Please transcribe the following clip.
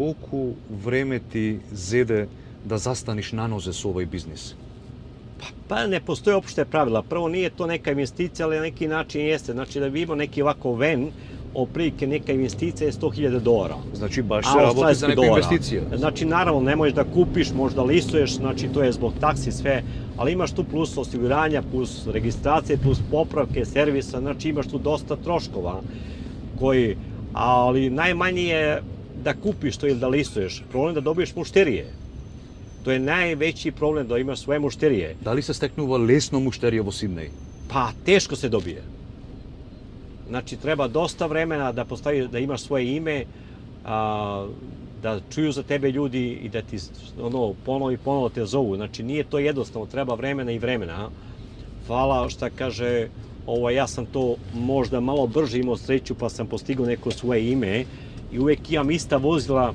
koliko vreme ti zede da zastaniš na noze s ovaj biznis? Pa ne postoje opšte pravila. Prvo, nije to neka investicija, ali na neki način jeste. Znači da bi imao neki ovako ven, otprilike neka investicija je $100.000. Znači baš se raboti za neku investiciju. Znači naravno ne možeš da kupiš, možda listuješ, znači to je zbog taksi sve, ali imaš tu plus osiguranja, plus registracije, plus popravke, servisa, znači imaš tu dosta troškova ali najmanje je da kupiš to ili da listuješ. Problem je da dobiješ mušterije. To je najveći problem, da imaš svoje mušterije. Da li se steknuva lesno mušterije v Sidneji? Pa teško se dobije. Znači treba dosta vremena da imaš svoje ime, da čuju za tebe ljudi i da ti ponovo te zovu. Znači nije to jednostavno, treba vremena i vremena. Hvala šta kaže, ja sam to možda malo brže imao sreću pa sam postigao neko svoje ime i uvek imam ista vozila